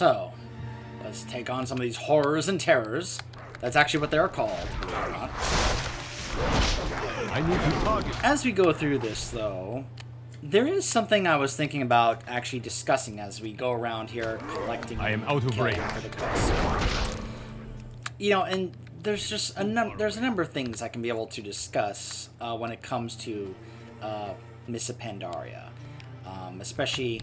So, let's take on some of these horrors and terrors. That's actually what they're called, believe it or not. I need to target. As we go through this, though, there is something I was thinking about actually discussing as we go around here collecting. I am out of range for the quest. You know, and there's just there's a number of things I can be able to discuss when it comes to Miss Pandaria, especially.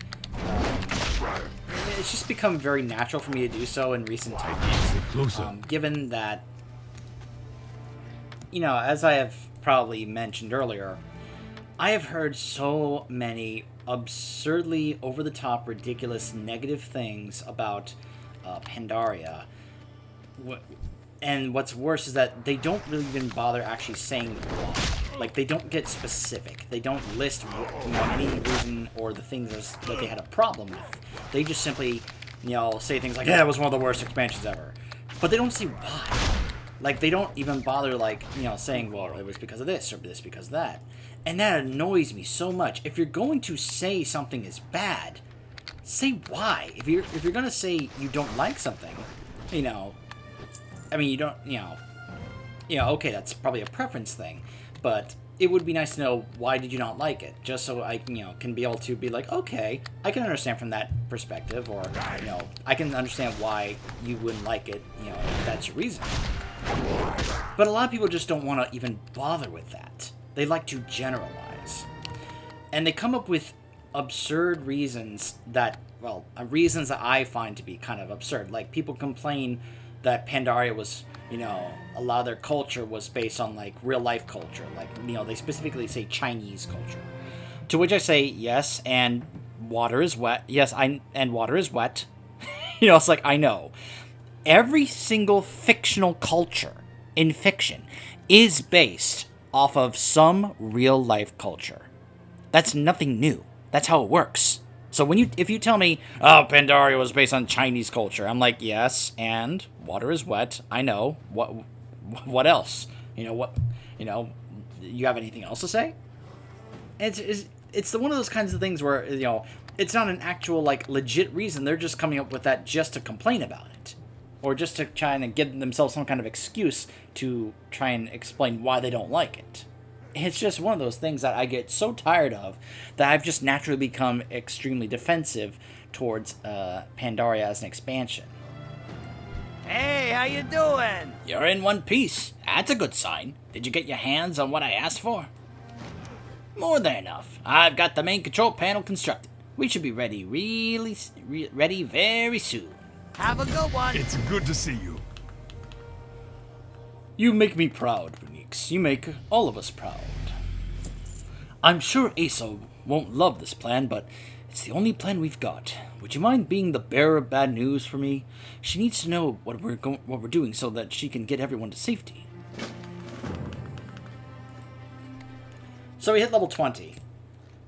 It's just become very natural for me to do so in recent times. Given that, you know, as I have probably mentioned earlier, I have heard so many absurdly over-the-top, ridiculous, negative things about Pandaria. And what's worse is that they don't really even bother actually saying why. Like, they don't get specific. They don't list, you know, any reason or the things that they had a problem with. They just simply, you know, say things like, yeah, it was one of the worst expansions ever. But they don't say why. Like, they don't even bother, like, you know, saying, well, it was because of this or this because of that. And that annoys me so much. If you're going to say something is bad, say why. If you're going to say you don't like something, you know, I mean, you don't, you know, okay, that's probably a preference thing, but it would be nice to know why did you not like it, just so I, you know, can be able to be like, okay, I can understand from that perspective, or, you know, I can understand why you wouldn't like it, you know, if that's your reason. But a lot of people just don't want to even bother with that. They like to generalize. And they come up with absurd reasons that, well, reasons that I find to be kind of absurd. Like, people complain that Pandaria was, you know, a lot of their culture was based on, like, real-life culture. Like, you know, they specifically say Chinese culture. To which I say, yes, and water is wet. Yes, and water is wet. You know, it's like, I know. Every single fictional culture in fiction is based off of some real-life culture. That's nothing new. That's how it works. So if you tell me, oh, Pandaria was based on Chinese culture, I'm like, yes, and water is wet. I know. What else? You know what? You know, you have anything else to say? It's one of those kinds of things where, you know, it's not an actual, like, legit reason. They're just coming up with that just to complain about it, or just to try and give themselves some kind of excuse to try and explain why they don't like it. It's just one of those things that I get so tired of that I've just naturally become extremely defensive towards Pandaria as an expansion. Hey, how you doing? You're in one piece. That's a good sign. Did you get your hands on what I asked for? More than enough. I've got the main control panel constructed. We should be ready ready very soon. Have a good one. It's good to see you. You make me proud, Papaneeks. You make all of us proud. I'm sure Asa won't love this plan, but it's the only plan we've got. Would you mind being the bearer of bad news for me? She needs to know what we're doing so that she can get everyone to safety. So we hit level 20.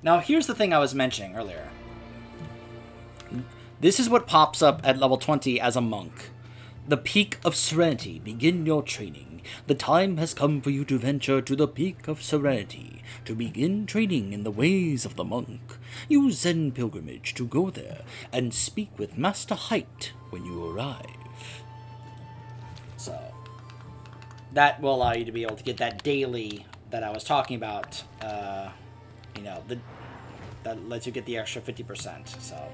Now here's the thing I was mentioning earlier. This is what pops up at level 20 as a monk. The peak of serenity. Begin your training. The time has come for you to venture to the peak of serenity, to begin training in the ways of the monk. Use Zen pilgrimage to go there, and speak with Master Height when you arrive. So, that will allow you to be able to get that daily that I was talking about, you know, that lets you get the extra 50%, so...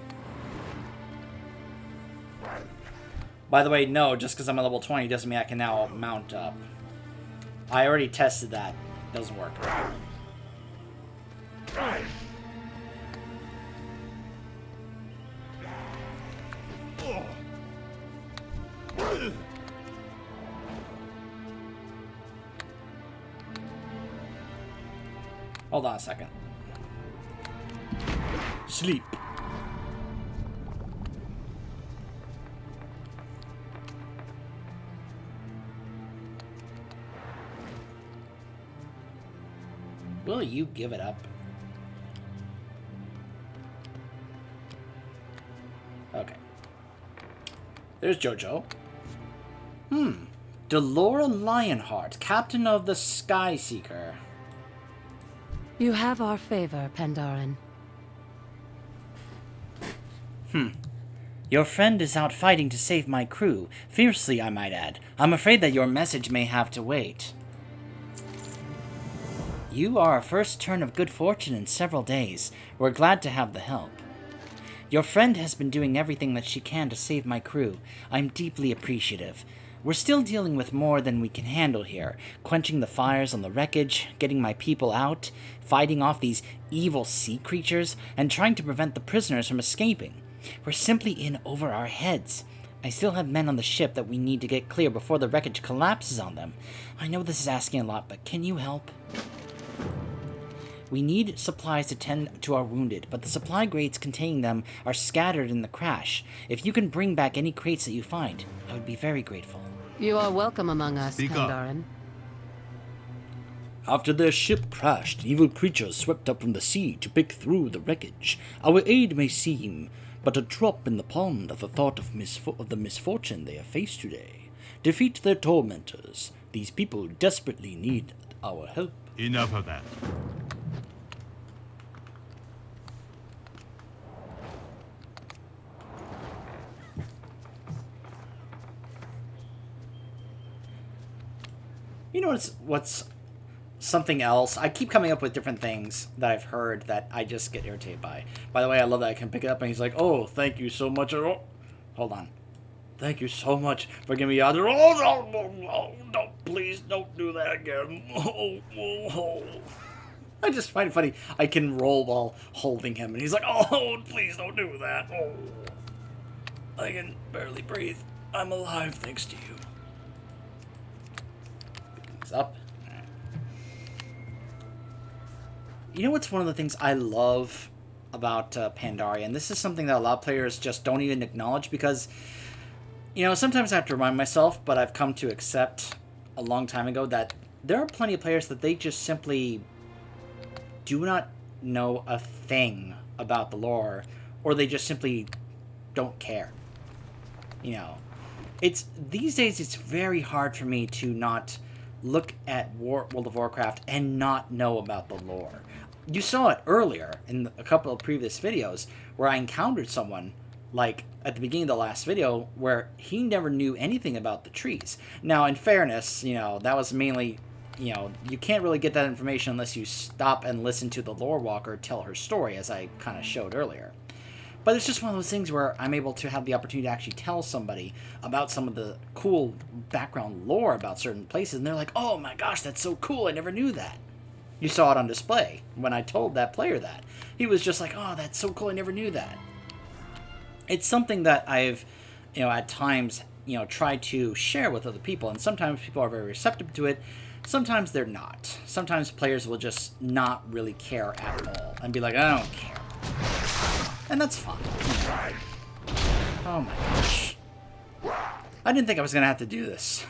By the way, no, just because I'm at level 20 doesn't mean I can now mount up. I already tested that. Doesn't work. Hold on a second. Sleep. Will you give it up? Okay. There's Jojo. Delora Lionheart, captain of the Sky Seeker. You have our favor, Pandaren. Your friend is out fighting to save my crew. Fiercely, I might add. I'm afraid that your message may have to wait. You are our first turn of good fortune in several days. We're glad to have the help. Your friend has been doing everything that she can to save my crew. I'm deeply appreciative. We're still dealing with more than we can handle here. Quenching the fires on the wreckage, getting my people out, fighting off these evil sea creatures, and trying to prevent the prisoners from escaping. We're simply in over our heads. I still have men on the ship that we need to get clear before the wreckage collapses on them. I know this is asking a lot, but can you help? We need supplies to tend to our wounded, but the supply crates containing them are scattered in the crash. If you can bring back any crates that you find, I would be very grateful. You are welcome among us, Speak up. Pandaren. After their ship crashed, evil creatures swept up from the sea to pick through the wreckage. Our aid may seem but a drop in the pond of the thought of the misfortune they have faced today. Defeat their tormentors. These people desperately need our help. Enough of that. You know what's something else? I keep coming up with different things that I've heard that I just get irritated by. By the way, I love that I can pick it up and he's like, "Oh, thank you so much." Oh, hold on. Thank you so much for giving me out there. Oh, no, please don't do that again. I just find it funny. I can roll while holding him and he's like, "Oh, please don't do that." Oh, I can barely breathe. I'm alive thanks to you. Things up. You know what's one of the things I love about Pandaren? This is something that a lot of players just don't even acknowledge because, you know, sometimes I have to remind myself, but I've come to accept a long time ago that there are plenty of players that they just simply do not know a thing about the lore, or they just simply don't care. You know, these days it's very hard for me to not look at World of Warcraft and not know about the lore. You saw it earlier in a couple of previous videos where I encountered someone, like at the beginning of the last video, where he never knew anything about the trees. Now, in fairness, you know, that was mainly, you know, you can't really get that information unless you stop and listen to the lore walker tell her story, as I kind of showed earlier. But it's just one of those things where I'm able to have the opportunity to actually tell somebody about some of the cool background lore about certain places, and they're like, "Oh my gosh, that's so cool, I never knew that." You saw it on display when I told that player that. He was just like, "Oh, that's so cool, I never knew that." It's something that I've, you know, at times, you know, tried to share with other people, and sometimes people are very receptive to it, sometimes they're not. Sometimes players will just not really care at all, and be like, "I don't care." And that's fine. Oh my gosh. I didn't think I was going to have to do this.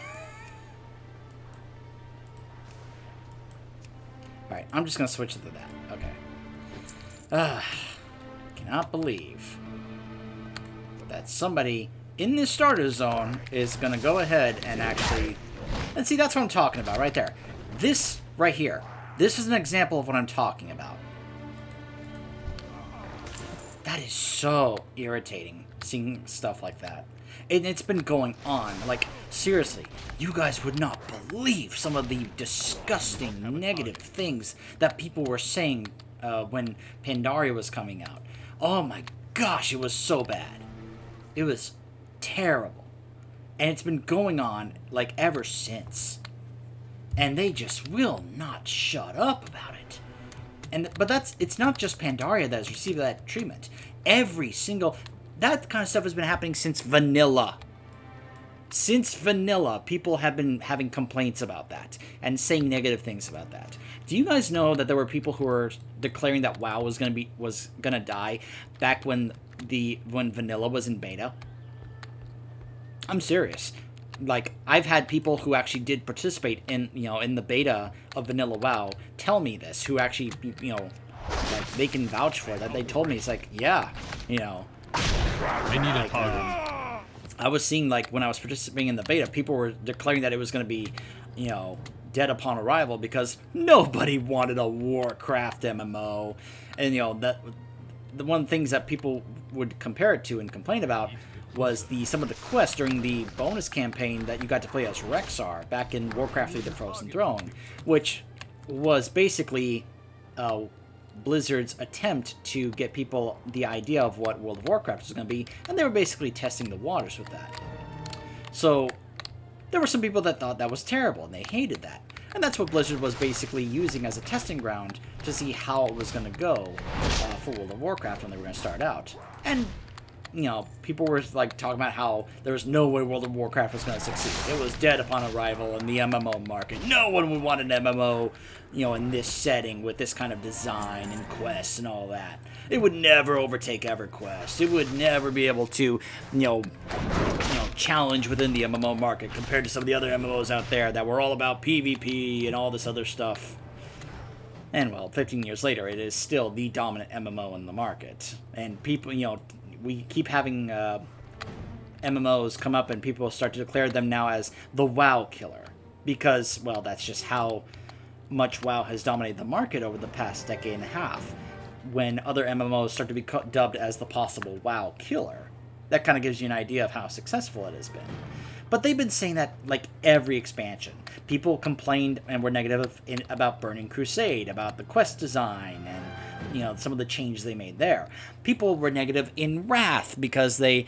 Alright, I'm just going to switch to that. Okay. Cannot believe that somebody in this starter zone is going to go ahead and actually... And see, that's what I'm talking about right there. This right here. This is an example of what I'm talking about. That is so irritating, seeing stuff like that. And it's been going on. Like, seriously, you guys would not believe some of the disgusting, negative things that people were saying when Pandaria was coming out. Oh my gosh, it was so bad. It was terrible. And it's been going on, like, ever since. And they just will not shut up about it. But it's not just Pandaria that has received that treatment. Every single... That kind of stuff has been happening since vanilla. Since vanilla, people have been having complaints about that and saying negative things about that. Do you guys know that there were people who were declaring that WoW was gonna die back when vanilla was in beta? I'm serious. Like, I've had people who actually did participate in, you know, in the beta of vanilla WoW tell me this, who actually, you know, like, they can vouch for that. They told me, it's like, yeah, you know. I need a hug. I was seeing, like, when I was participating in the beta, people were declaring that it was going to be, you know, dead upon arrival because nobody wanted a Warcraft MMO. And, you know, one of the things that people would compare it to and complain about was some of the quests during the bonus campaign that you got to play as Rexar back in Warcraft 3: The Frozen Throne, which was basically Blizzard's attempt to get people the idea of what World of Warcraft was going to be, and they were basically testing the waters with that. So there were some people that thought that was terrible, and they hated that. And that's what Blizzard was basically using as a testing ground to see how it was going to go for World of Warcraft when they were going to start out. And, you know, people were like talking about how there was no way World of Warcraft was going to succeed. It was dead upon arrival in the MMO market. No one would want an MMO, you know, in this setting with this kind of design and quests and all that. It would never overtake EverQuest. It would never be able to, you know, challenge within the MMO market compared to some of the other MMOs out there that were all about PvP and all this other stuff. And, well, 15 years later, it is still the dominant MMO in the market. And people, you know, we keep having MMOs come up and people start to declare them now as the WoW killer. Because, well, that's just how much WoW has dominated the market over the past decade and a half. When other MMOs start to be dubbed as the possible WoW killer, that kind of gives you an idea of how successful it has been. But they've been saying that, like, every expansion. People complained and were negative about Burning Crusade, about the quest design, and, you know, some of the changes they made there. People were negative in Wrath because they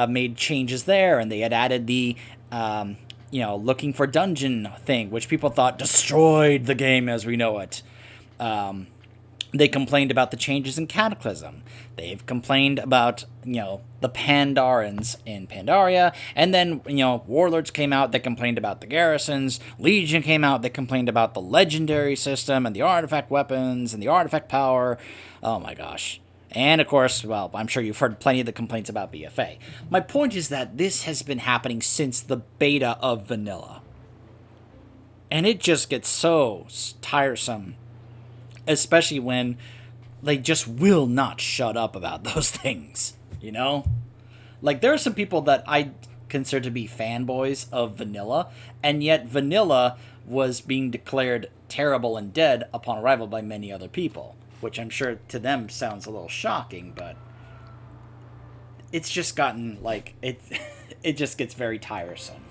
made changes there, and they had added the, you know, looking for dungeon thing, which people thought destroyed the game as we know it. They complained about the changes in Cataclysm. They've complained about, you know, the Pandarens in Pandaria. And then, you know, Warlords came out, they complained about the garrisons. Legion came out, they complained about the legendary system and the artifact weapons and the artifact power. Oh my gosh. And, of course, well, I'm sure you've heard plenty of the complaints about BFA. My point is that this has been happening since the beta of vanilla. And it just gets so tiresome. Especially when they just will not shut up about those things, you know? Like, there are some people that I consider to be fanboys of vanilla, and yet vanilla was being declared terrible and dead upon arrival by many other people, which I'm sure to them sounds a little shocking, but it's just gotten, like, it just gets very tiresome.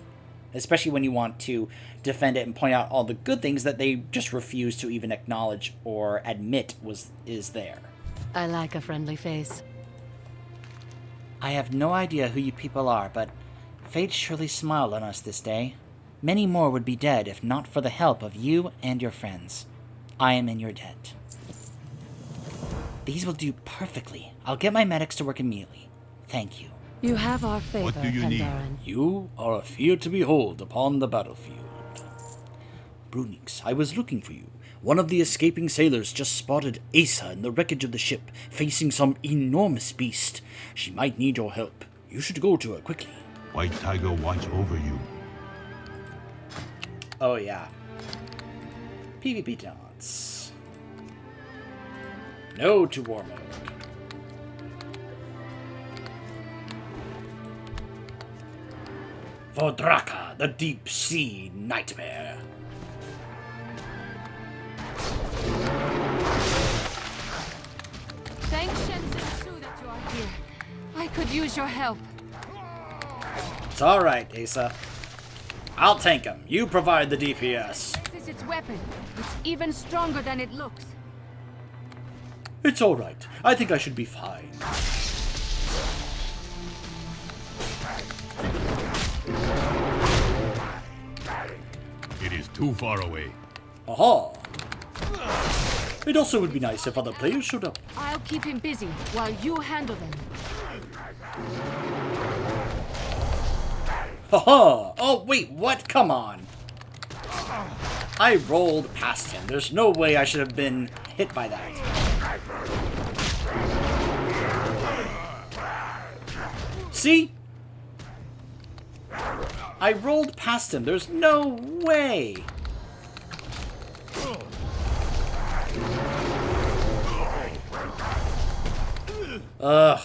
Especially when you want to defend it and point out all the good things that they just refuse to even acknowledge or admit is there. I like a friendly face. I have no idea who you people are, but fate surely smiled on us this day. Many more would be dead if not for the help of you and your friends. I am in your debt. These will do perfectly. I'll get my medics to work immediately. Thank you. You have our favor, What do you need? Pandaren. You are a fear to behold upon the battlefield. Papaneeks, I was looking for you. One of the escaping sailors just spotted Asa in the wreckage of the ship, facing some enormous beast. She might need your help. You should go to her quickly. White Tiger watch over you. Oh, yeah. PvP dance. No to war mode. For Draka, the deep sea nightmare. Thank Shenzhen that you are here. I could use your help. It's alright, Asa. I'll tank him. You provide the DPS. This is its weapon. It's even stronger than it looks. It's alright. I think I should be fine. It is too far away. Aha! It also would be nice if other players showed up. I'll keep him busy while you handle them. Haha! Oh, wait, what? Come on. I rolled past him. There's no way I should have been hit by that. See? I rolled past him. There's no way. Ugh.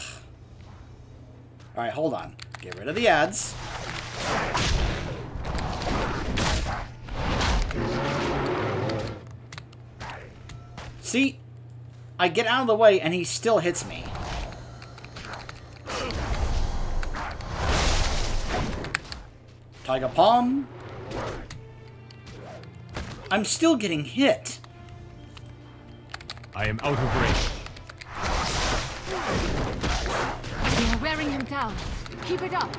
Alright, hold on. Get rid of the ads. See? I get out of the way and he still hits me. Tiger Palm. I'm still getting hit. I am out of range. We are wearing him down. Keep it up.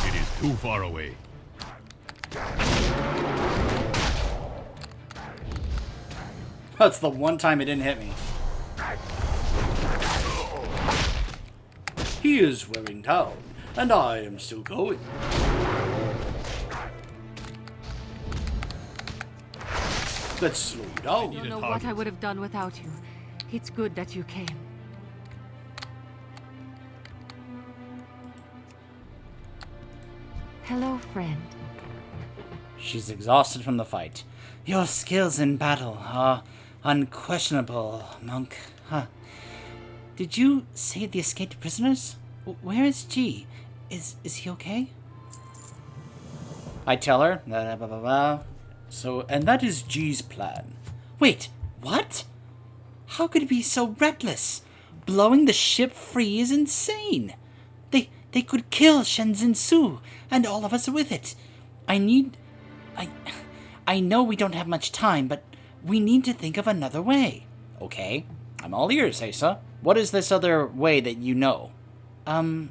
It is too far away. That's the one time it didn't hit me. He is wearing down, and I am still going. Let's slow you down. I don't know what I would have done without you. It's good that you came. Hello, friend. She's exhausted from the fight. Your skills in battle are unquestionable, monk. Huh. Did you save the escaped prisoners? Where is G? Is he okay? I tell her. Blah, blah, blah, blah. So, and that is G's plan. Wait, what? How could he be so reckless? Blowing the ship free is insane. They could kill Shenzhen Su and all of us with it. I know we don't have much time, but we need to think of another way. Okay, I'm all ears, Asa. What is this other way that you know? You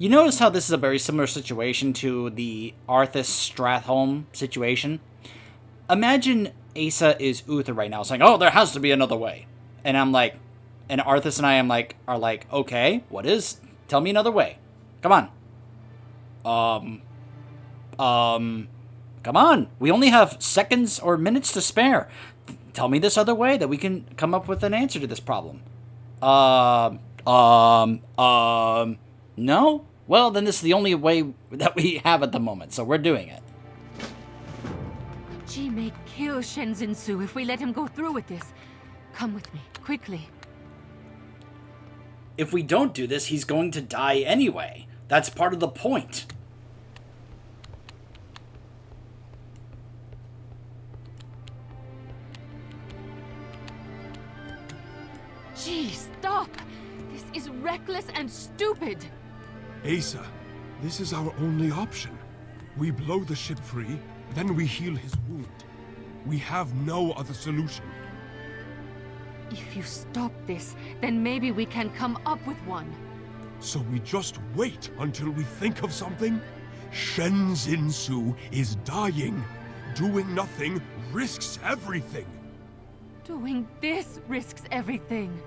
notice how this is a very similar situation to the Arthas Stratholme situation? Imagine Asa is Uther right now saying, oh, there has to be another way. And I'm like, and Arthas and I are like, okay, what is? Tell me another way. Come on. Come on. We only have seconds or minutes to spare. Tell me this other way that we can come up with an answer to this problem. No? Well, then this is the only way that we have at the moment, so we're doing it. G may kill Shenzhen Su if we let him go through with this. Come with me, quickly. If we don't do this, he's going to die anyway. That's part of the point. Gee, stop! This is reckless and stupid! Asa, this is our only option. We blow the ship free, then we heal his wound. We have no other solution. If you stop this, then maybe we can come up with one. So we just wait until we think of something? Shenzhen Su is dying. Doing nothing risks everything. Doing this risks everything.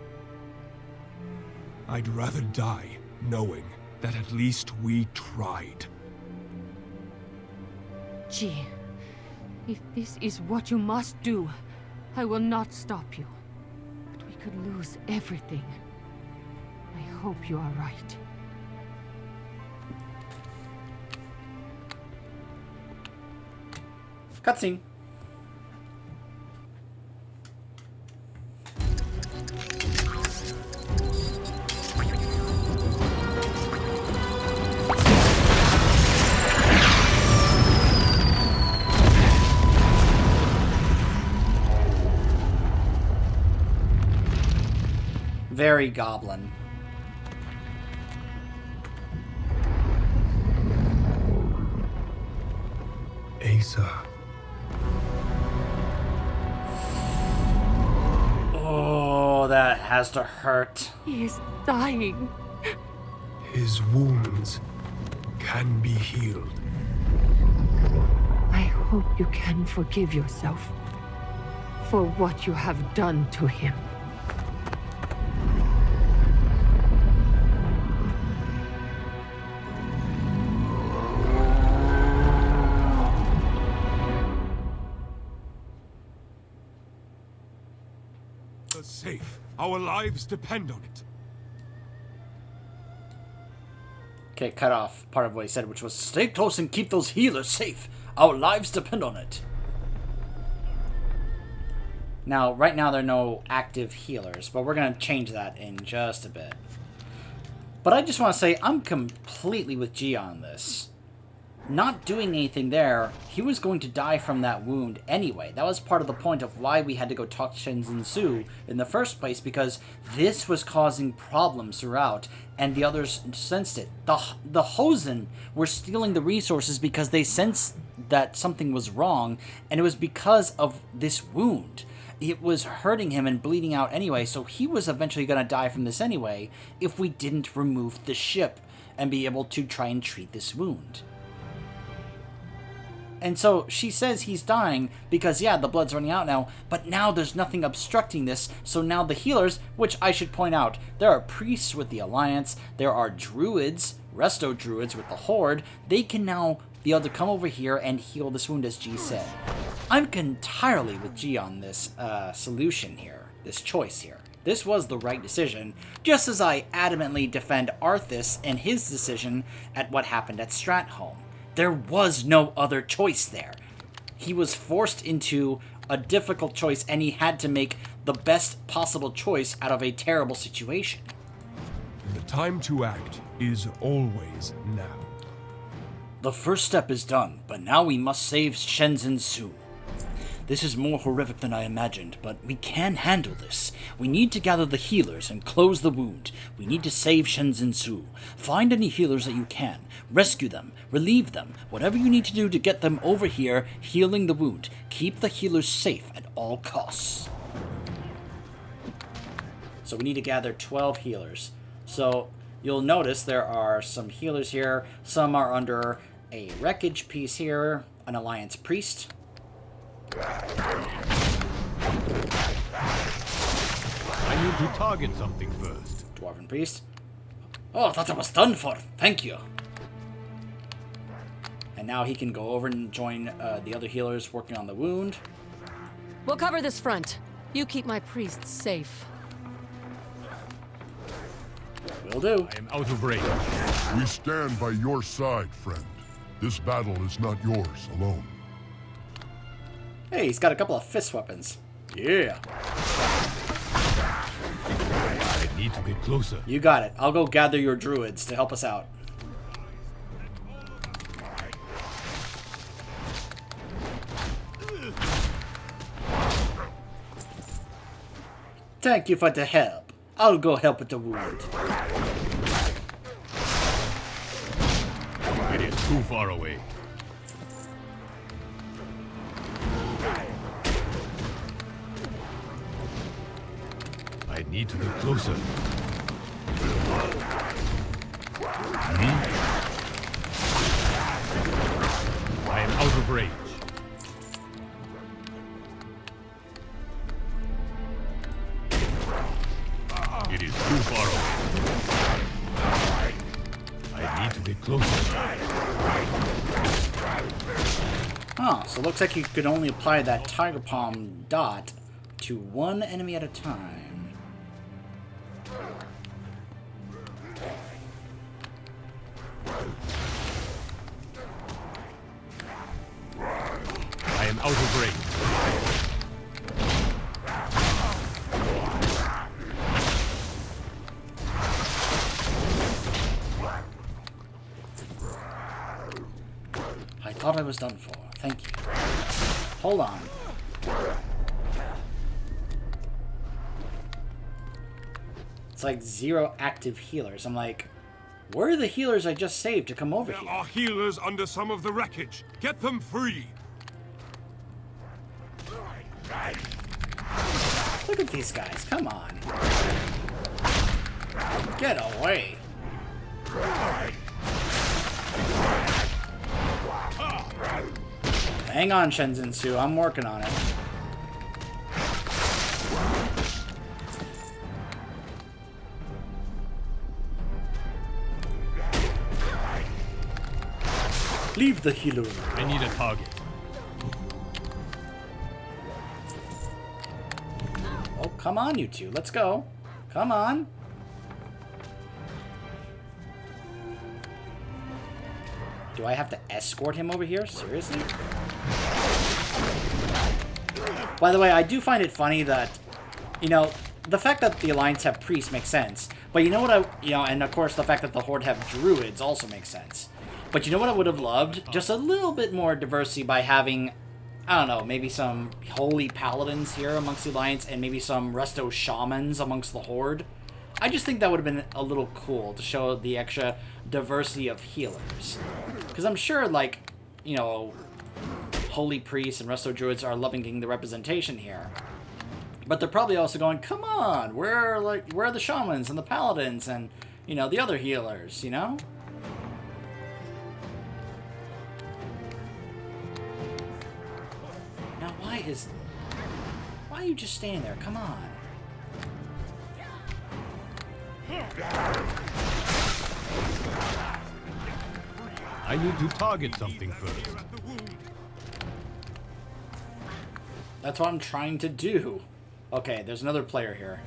I'd rather die knowing that at least we tried. Gee, if this is what you must do, I will not stop you. But we could lose everything. I hope you are right. Cutscene. Very goblin. Asa. Oh, that has to hurt. He is dying. His wounds can be healed. I hope you can forgive yourself for what you have done to him. The safe. Our lives depend on it. Okay, cut off part of what he said, which was, stay close and keep those healers safe. Our lives depend on it. Now, right now, there are no active healers, but we're going to change that in just a bit. But I just want to say, I'm completely with G on this. not doing anything there, he was going to die from that wound anyway. That was part of the point of why we had to go talk to Shenzhen Su in the first place, because this was causing problems throughout, and the others sensed it. The Hosen were stealing the resources because they sensed that something was wrong, and it was because of this wound. It was hurting him and bleeding out anyway, so he was eventually going to die from this anyway if we didn't remove the ship and be able to try and treat this wound. And so she says he's dying because, yeah, the blood's running out now, but now there's nothing obstructing this, so now the healers, which I should point out, there are priests with the Alliance, there are druids, resto druids with the Horde, they can now be able to come over here and heal this wound, as G said. I'm entirely with G on this solution here, this choice here. This was the right decision, just as I adamantly defend Arthas and his decision at what happened at Stratholme. There was no other choice there. He was forced into a difficult choice, and he had to make the best possible choice out of a terrible situation. The time to act is always now. The first step is done, but now we must save Shenzhen Su. This is more horrific than I imagined, but we can handle this. We need to gather the healers and close the wound. We need to save Shenzhen Su. Find any healers that you can. Rescue them. Relieve them. Whatever you need to do to get them over here, healing the wound. Keep the healers safe at all costs. So we need to gather 12 healers. So you'll notice there are some healers here. Some are under a wreckage piece here, an Alliance priest. I need to target something first. Dwarven priest. Oh, I thought I was done for. Thank you. And now he can go over and join the other healers working on the wound. We'll cover this front. You keep my priests safe. Will do. I am out of range. We stand by your side, friend. This battle is not yours alone. Hey, he's got a couple of fist weapons. Yeah. I need to get closer. You got it. I'll go gather your druids to help us out. Thank you for the help. I'll go help with the wound. It is too far away. I need to get closer. I am out of range. It is too far away. I need to get closer. Huh, so it looks like you could only apply that Tiger Palm dot to one enemy at a time. I am out of range. I thought I was done for. Thank you. Hold on. It's like 0 active healers. I'm like, where are the healers I just saved to come over There here? are healers under some of the wreckage. Get them free. Look at these guys. Come on. Get away. Hang on, Shenzhen Su. I'm working on it. Leave the healer alone. I need a target. Oh, come on, you two. Let's go. Come on. Do I have to escort him over here? Seriously? By the way, I do find it funny that, you know, the fact that the Alliance have priests makes sense, But you know what and of course the fact that the Horde have druids also makes sense. But you know what I would have loved? Just a little bit more diversity by having, I don't know, maybe some holy paladins here amongst the Alliance and maybe some resto shamans amongst the Horde. I just think that would have been a little cool to show the extra diversity of healers. Because I'm sure, like, you know, holy priests and resto druids are loving getting the representation here. But they're probably also going, come on, where are the shamans and the paladins and, you know, the other healers, you know? Now, why are you just standing there? Come on. I need to target something first. That's what I'm trying to do. Okay, there's another player here.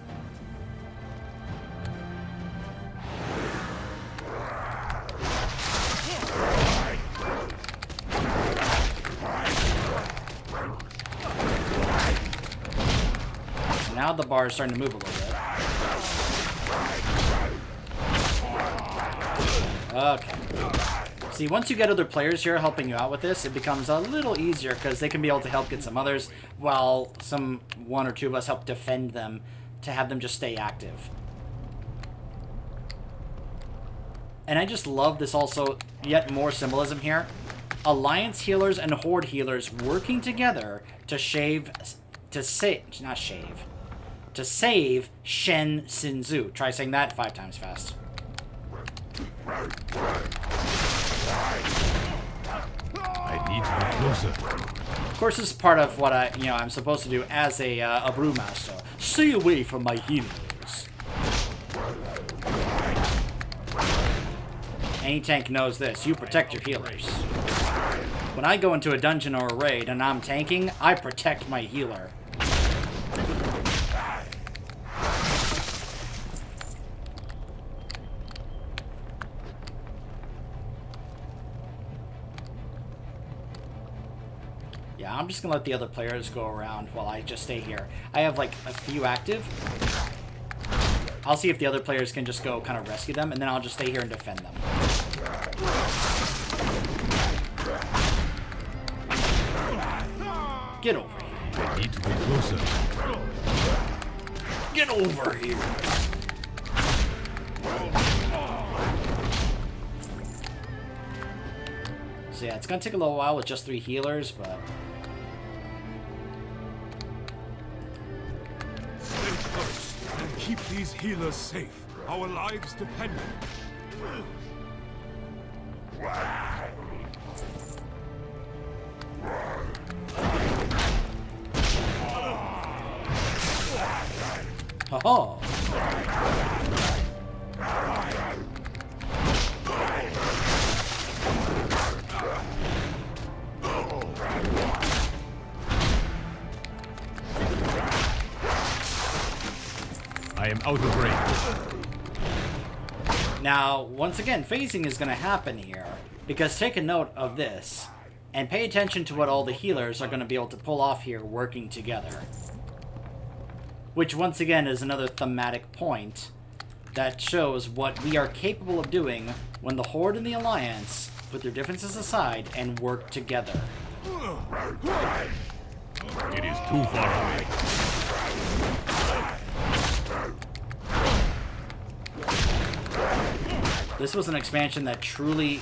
So now the bar is starting to move a little bit. Okay. See, once you get other players here helping you out with this, it becomes a little easier because they can be able to help get some others, while one or two of us help defend them to have them just stay active. And I just love this also, yet more symbolism here. Alliance healers and Horde healers working together to save Shen Sinzu. Try saying that 5 times fast. I need to be closer. Of course, this is part of what I'm supposed to do as a brewmaster. Stay away from my healers. Any tank knows this. You protect your healers. When I go into a dungeon or a raid and I'm tanking, I protect my healer. Yeah, I'm just gonna let the other players go around while I just stay here. I have like a few active. I'll see if the other players can just go kind of rescue them, and then I'll just stay here and defend them. Get over here. I need to be closer. Get over here. So yeah, it's gonna take a little while with just 3 healers, but... Stay close and keep these healers safe. Our lives depend on it. Ha-ha! I am out of range. Now, once again, phasing is going to happen here, because take a note of this, and pay attention to what all the healers are going to be able to pull off here working together. Which, once again, is another thematic point that shows what we are capable of doing when the Horde and the Alliance put their differences aside and work together. It is too far away. This was an expansion that truly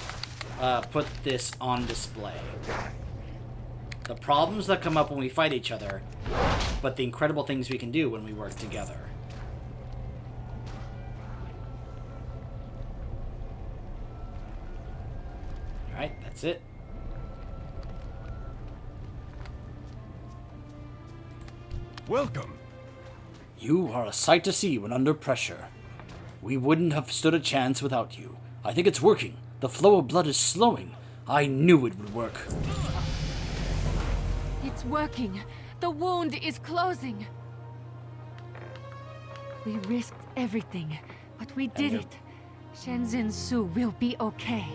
put this on display. The problems that come up when we fight each other, but the incredible things we can do when we work together. Alright, that's it. Welcome. You are a sight to see when under pressure. We wouldn't have stood a chance without you. I think it's working. The flow of blood is slowing. I knew it would work. It's working. The wound is closing. We risked everything, but we did it. Shenzhen Su will be okay.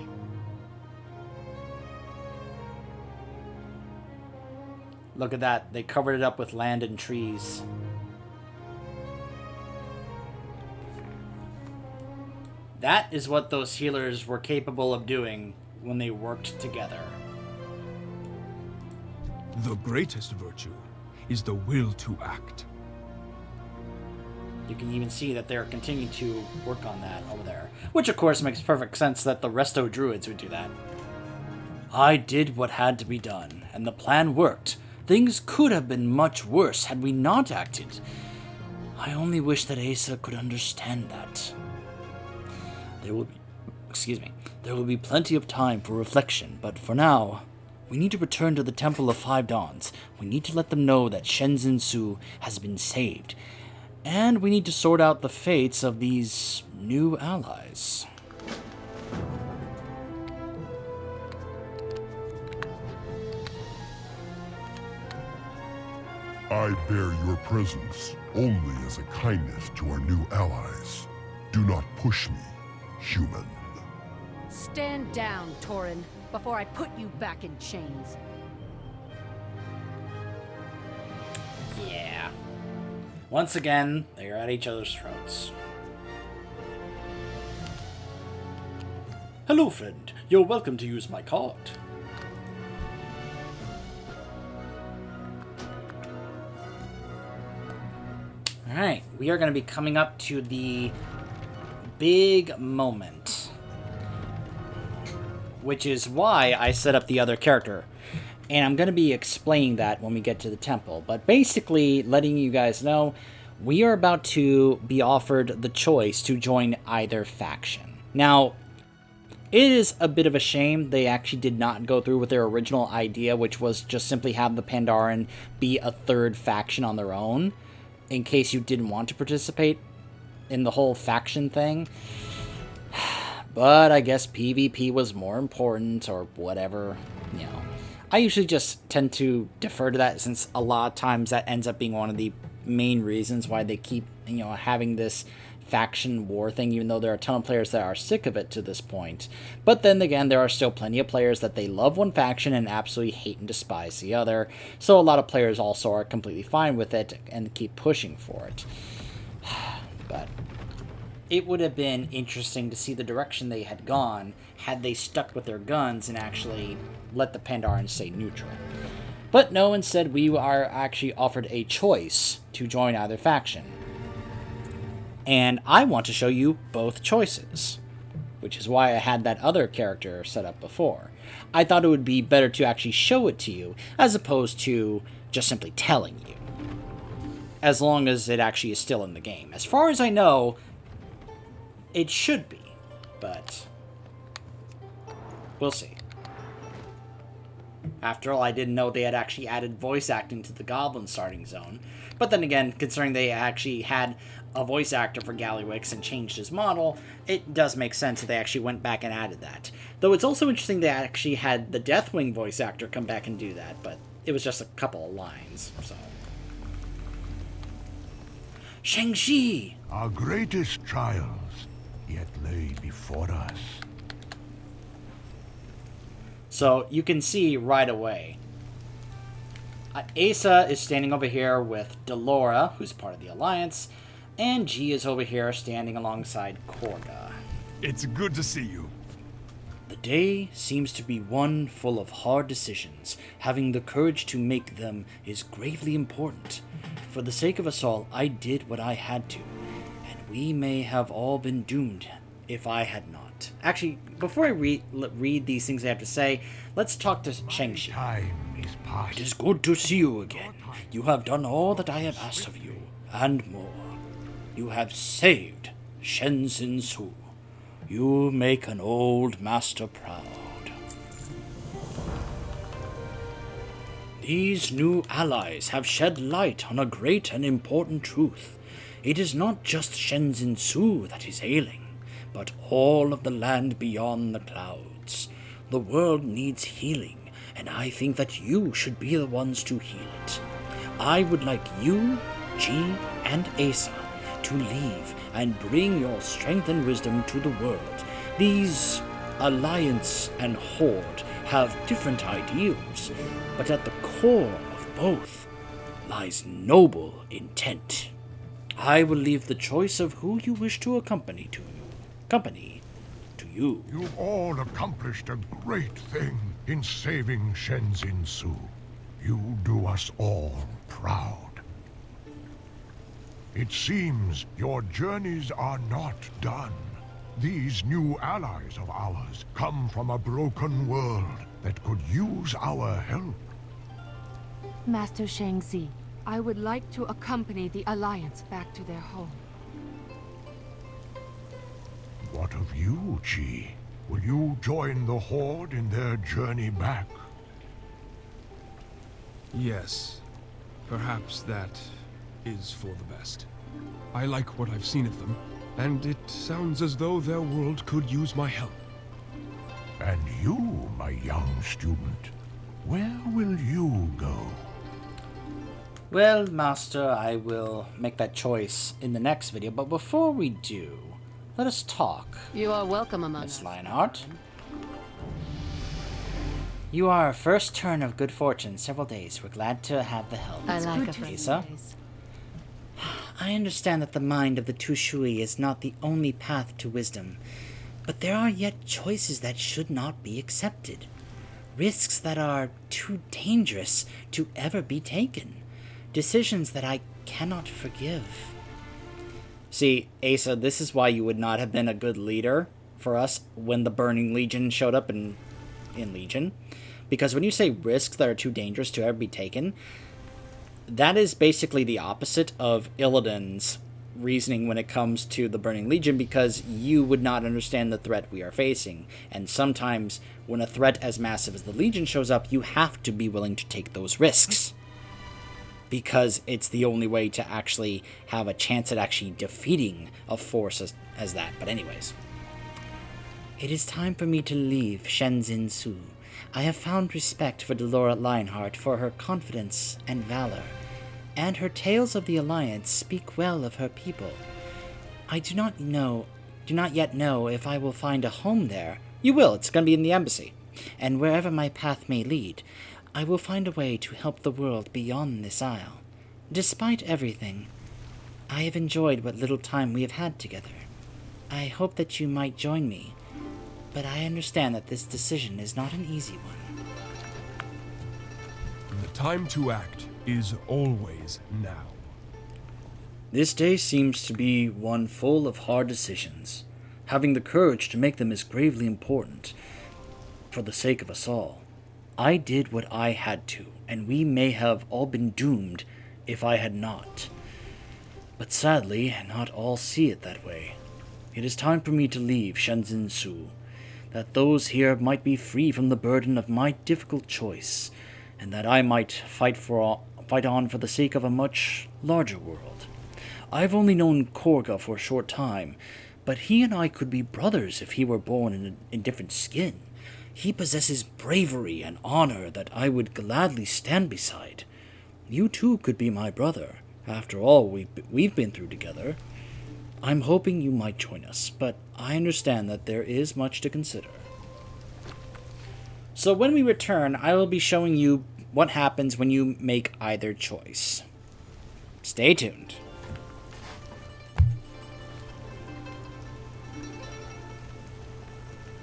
Look at that. They covered it up with land and trees. That is what those healers were capable of doing when they worked together. The greatest virtue is the will to act. You can even see that they're continuing to work on that over there. Which, of course, makes perfect sense that the resto druids would do that. I did what had to be done, and the plan worked. Things could have been much worse had we not acted. I only wish that Asa could understand that. There will be plenty of time for reflection, but for now, we need to return to the Temple of Five Dawns. We need to let them know that Shenzhen Su has been saved. And we need to sort out the fates of these new allies. I bear your presence only as a kindness to our new allies. Do not push me, human. Stand down, Torin, before I put you back in chains. Yeah. Once again, they are at each other's throats. Hello, friend. You're welcome to use my card. Alright, we are going to be coming up to the big moment. Which is why I set up the other character. And I'm going to be explaining that when we get to the temple. But basically, letting you guys know, we are about to be offered the choice to join either faction. Now, it is a bit of a shame they actually did not go through with their original idea, which was just simply have the Pandaren be a third faction on their own, in case you didn't want to participate in the whole faction thing. But I guess PvP was more important, or whatever, you know. I usually just tend to defer to that, since a lot of times that ends up being one of the main reasons why they keep, you know, having this faction war thing, even though there are a ton of players that are sick of it to this point. But then again, there are still plenty of players that they love one faction and absolutely hate and despise the other. So a lot of players also are completely fine with it and keep pushing for it. But it would have been interesting to see the direction they had gone had they stuck with their guns and actually let the Pandaren stay neutral. But no, instead we are actually offered a choice to join either faction. And I want to show you both choices, which is why I had that other character set up before. I thought it would be better to actually show it to you, as opposed to just simply telling you. As long as it actually is still in the game. As far as I know, it should be, but we'll see. After all, I didn't know they had actually added voice acting to the Goblin starting zone. But then again, considering they actually had a voice actor for Gallywix and changed his model, it does make sense that they actually went back and added that. Though it's also interesting they actually had the Deathwing voice actor come back and do that, but it was just a couple of lines, so. Shang-Chi! Our greatest trials yet lay before us. So you can see right away. Asa is standing over here with Delora, who's part of the Alliance, and G is over here standing alongside Korga. It's good to see you. The day seems to be one full of hard decisions. Having the courage to make them is gravely important. For the sake of us all, I did what I had to, and we may have all been doomed if I had not. Actually, before I read these things I have to say, let's talk to Shang-Chi. Time is past. It is good to see you again. You have done all that I have asked of you, and more. You have saved Shenzhen Su. You make an old master proud. These new allies have shed light on a great and important truth. It is not just Shenzhen Su that is ailing, but all of the land beyond the clouds. The world needs healing, and I think that you should be the ones to heal it. I would like you, G, and Asa to leave and bring your strength and wisdom to the world. These Alliance and Horde have different ideals, but at the core of both lies noble intent. I will leave the choice of who you wish to accompany to you company to you. You've all accomplished a great thing in saving Shenzin Su. You do us all proud. It seems your journeys are not done. These new allies of ours come from a broken world that could use our help. Master Shangzi, I would like to accompany the Alliance back to their home. What of you, Chi? Will you join the Horde in their journey back? Yes. Perhaps that is for the best. I like what I've seen of them, and it sounds as though their world could use my help. And you, my young student, where will you go? Well, Master, I will make that choice in the next video, but before we do, let us talk. You are welcome among Miss us. Lionheart. You are our first turn of good fortune several days. We're glad to have the help. I like good a to friendly Asa? face. I understand that the mind of the Tushui is not the only path to wisdom, but there are yet choices that should not be accepted. Risks that are too dangerous to ever be taken. Decisions that I cannot forgive. See, Asa, this is why you would not have been a good leader for us when the Burning Legion showed up in Legion. Because when you say risks that are too dangerous to ever be taken, that is basically the opposite of Illidan's reasoning when it comes to the Burning Legion, because you would not understand the threat we are facing. And sometimes when a threat as massive as the Legion shows up, you have to be willing to take those risks. Because it's the only way to actually have a chance at actually defeating a force as that. But anyways. It is time for me to leave Shenzin Su. I have found respect for Delora Lionheart for her confidence and valor, and her tales of the Alliance speak well of her people. I do not yet know if I will find a home there. You will, it's going to be in the embassy. And wherever my path may lead, I will find a way to help the world beyond this isle. Despite everything, I have enjoyed what little time we have had together. I hope that you might join me, but I understand that this decision is not an easy one. The time to act is always now. This day seems to be one full of hard decisions. Having the courage to make them is gravely important for the sake of us all. I did what I had to, and we may have all been doomed if I had not. But sadly, not all see it that way. It is time for me to leave Shenzin Su, that those here might be free from the burden of my difficult choice, and that I might fight on for the sake of a much larger world. I've only known Korga for a short time, but he and I could be brothers if he were born in different skin. He possesses bravery and honor that I would gladly stand beside. You too could be my brother. After all we've been through together. I'm hoping you might join us, but I understand that there is much to consider. So when we return, I will be showing you what happens when you make either choice. Stay tuned.